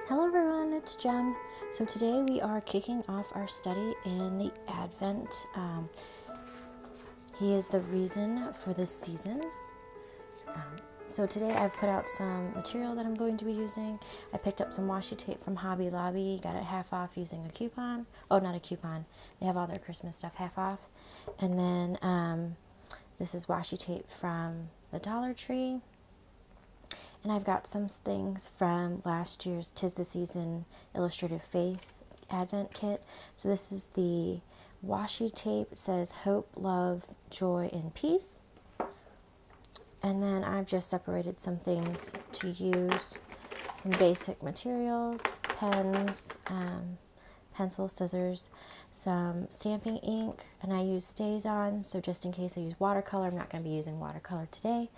Hello everyone, it's Jem. So today we are kicking off our study in the Advent. He is the reason for this season. So today I've put out some material that I'm going to be using. I picked up some washi tape from Hobby Lobby, got it half off using a coupon. Oh, not a coupon. They have all their Christmas stuff half off. And then this is washi tape from the Dollar Tree. And I've got some things from last year's 'Tis the Season Illustrated Faith Advent Kit. So this is the washi tape. It says Hope, Love, Joy, and Peace. And then I've just separated some things to use. Some basic materials, pens, pencil, scissors, some stamping ink, and I use StazOn, so just in case I use watercolor, I'm not going to be using watercolor today.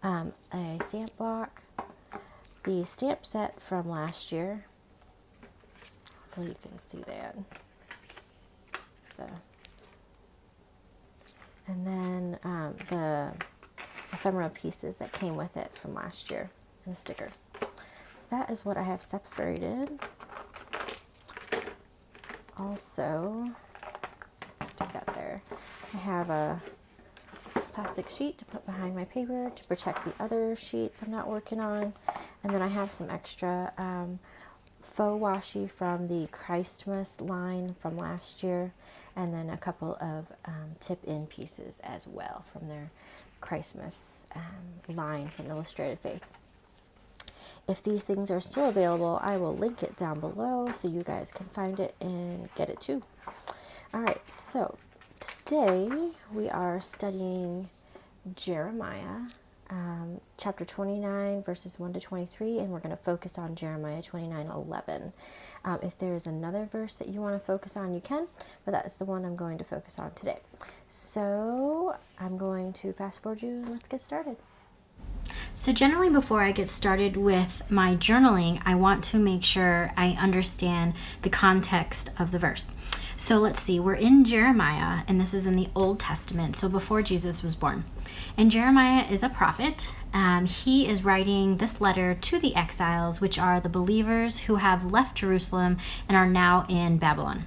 A stamp block, the stamp set from last year. Hopefully you can see that. And then the ephemera pieces that came with it from last year, and the sticker. So that is what I have separated. Also, stick that there. I have a plastic sheet to put behind my paper to protect the other sheets I'm not working on. And then I have some extra faux washi from the Christmas line from last year, and then a couple of tip-in pieces as well from their Christmas line from Illustrated Faith. If these things are still available, I will link it down below so you guys can find it and get it too. Alright, so today we are studying Jeremiah, chapter 29, verses 1 to 23, and we're going to focus on Jeremiah 29:11. If there is another verse that you want to focus on, you can, but that is the one I'm going to focus on today. So I'm going to fast forward you and let's get started. So generally before I get started with my journaling, I want to make sure I understand the context of the verse. So let's see, we're in Jeremiah, and this is in the Old Testament, so before Jesus was born. And Jeremiah is a prophet. He is writing this letter to the exiles, which are the believers who have left Jerusalem and are now in Babylon.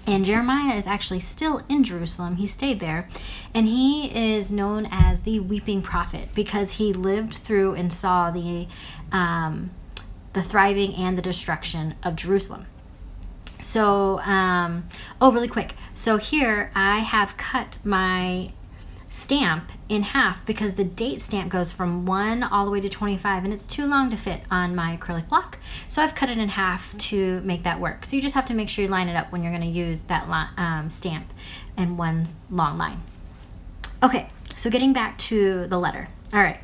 And Jeremiah is actually still in Jerusalem. He stayed there. And he is known as the weeping prophet because he lived through and saw the thriving and the destruction of Jerusalem. So, really quick. So here I have cut my stamp in half because the date stamp goes from 1 all the way to 25, and it's too long to fit on my acrylic block. So I've cut it in half to make that work. So you just have to make sure you line it up when you're going to use that stamp in one long line. Okay, so getting back to the letter. All right.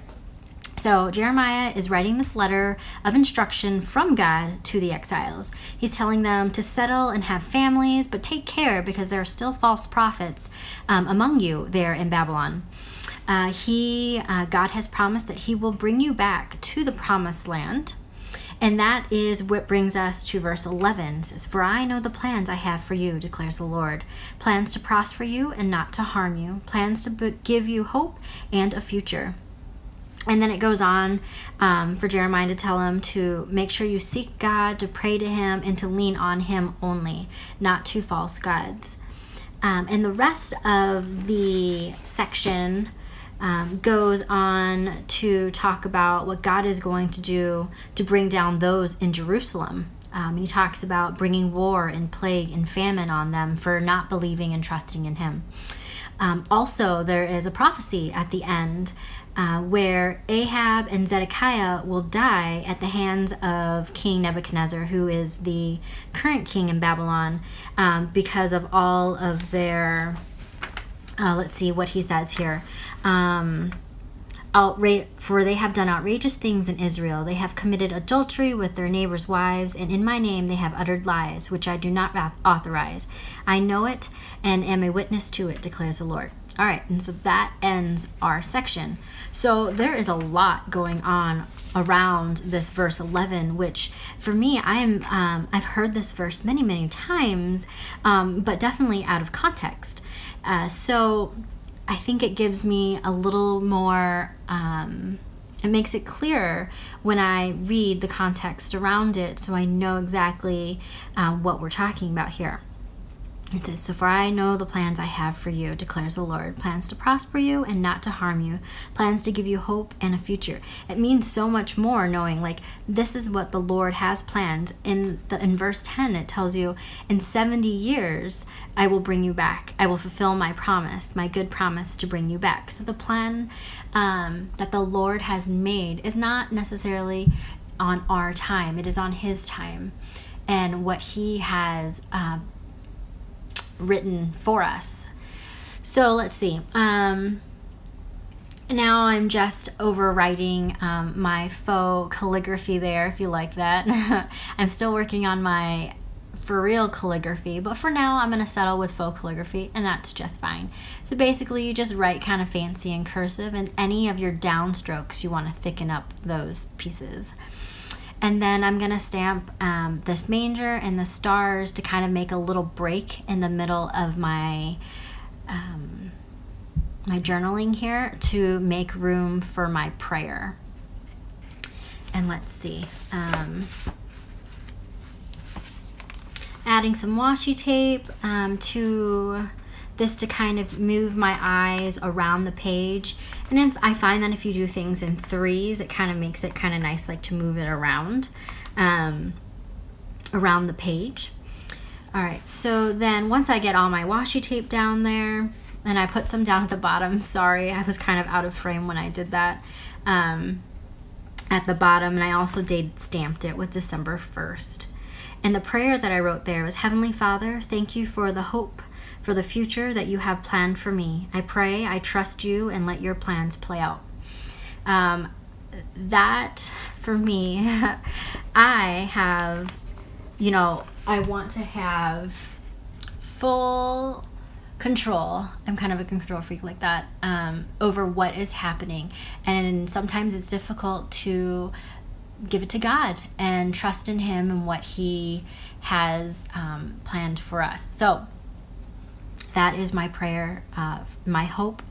So Jeremiah is writing this letter of instruction from God to the exiles. He's telling them to settle and have families, but take care because there are still false prophets among you there in Babylon. God has promised that he will bring you back to the promised land. And that is what brings us to verse 11. It says, "For I know the plans I have for you, declares the Lord. Plans to prosper you and not to harm you. Plans to give you hope and a future." And then it goes on for Jeremiah to tell him to make sure you seek God, to pray to him, and to lean on him only, not to false gods. And the rest of the section goes on to talk about what God is going to do to bring down those in Jerusalem. He talks about bringing war and plague and famine on them for not believing and trusting in him. Also, there is a prophecy at the end where Ahab and Zedekiah will die at the hands of King Nebuchadnezzar, who is the current king in Babylon, because of all of their, let's see what he says here. For they have done outrageous things in Israel. They have committed adultery with their neighbors' wives, and in my name they have uttered lies, which I do not authorize. I know it and am a witness to it, declares the Lord. All right, and so that ends our section. So there is a lot going on around this verse 11, which for me, I've heard this verse many, many times, but definitely out of context. So I think it gives me a little more it makes it clearer when I read the context around it, so I know exactly what we're talking about here. It says, "So for I know the plans I have for you, declares the Lord, plans to prosper you and not to harm you, plans to give you hope and a future." It means so much more knowing, like, this is what the Lord has planned. In verse 10, it tells you, "In 70 years, I will bring you back. I will fulfill my promise, my good promise to bring you back." So the plan that the Lord has made is not necessarily on our time. It is on his time and what he has written for us. So let's see. Now I'm just overwriting my faux calligraphy there, if you like that. I'm still working on my for real calligraphy, but for now I'm going to settle with faux calligraphy, and that's just fine. So basically you just write kind of fancy in cursive, and any of your downstrokes you want to thicken up those pieces. And then I'm going to stamp this manger and the stars to kind of make a little break in the middle of my my journaling here to make room for my prayer. And let's see. Adding some washi tape to this to kind of move my eyes around the page. And then I find that if you do things in threes, it kind of makes it kind of nice, like to move it around the page. All right, so then once I get all my washi tape down there, and I put some down at the bottom, sorry, I was kind of out of frame when I did that, at the bottom, and I also date stamped it with December 1st. And the prayer that I wrote there was, "Heavenly Father, thank you for the hope for the future that you have planned for me. I pray, I trust you, and let your plans play out." That, for me, I have, I want to have full control. I'm kind of a control freak like that, over what is happening. And sometimes it's difficult to give it to God and trust in him and what he has planned for us. So that is my prayer, my hope,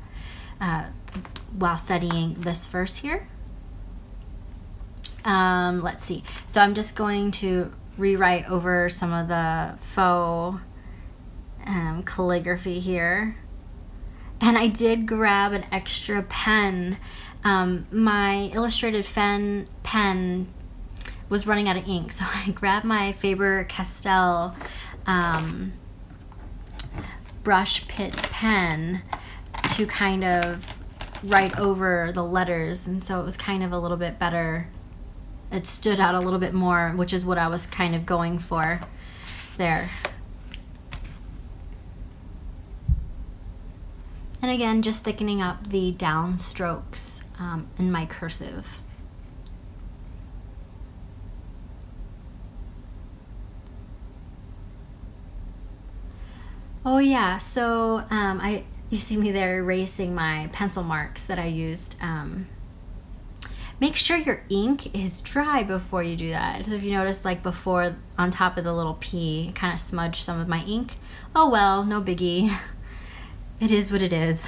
while studying this verse here. Let's see. So I'm just going to rewrite over some of the faux calligraphy here. And I did grab an extra pen. My illustrated pen was running out of ink, so I grabbed my Faber-Castell brush pit pen to kind of write over the letters, and so it was kind of a little bit better. It stood out a little bit more, which is what I was kind of going for there. And again, just thickening up the down strokes in my cursive. Oh yeah, so you see me there erasing my pencil marks that I used. Make sure your ink is dry before you do that. So if you notice, like before, on top of the little P, it kind of smudged some of my ink. Oh well, no biggie. It is what it is.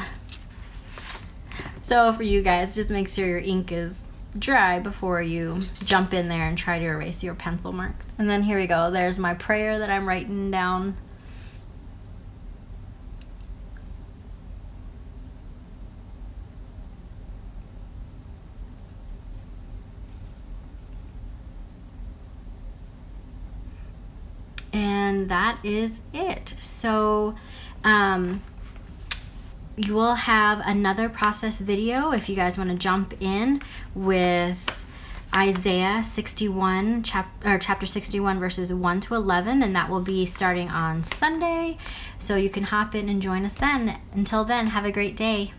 So for you guys, just make sure your ink is dry before you jump in there and try to erase your pencil marks. And then here we go. There's my prayer that I'm writing down. And that is it. So you will have another process video if you guys want to jump in with Isaiah 61, chapter 61, verses 1 to 11, and that will be starting on Sunday. So you can hop in and join us then. Until then, have a great day.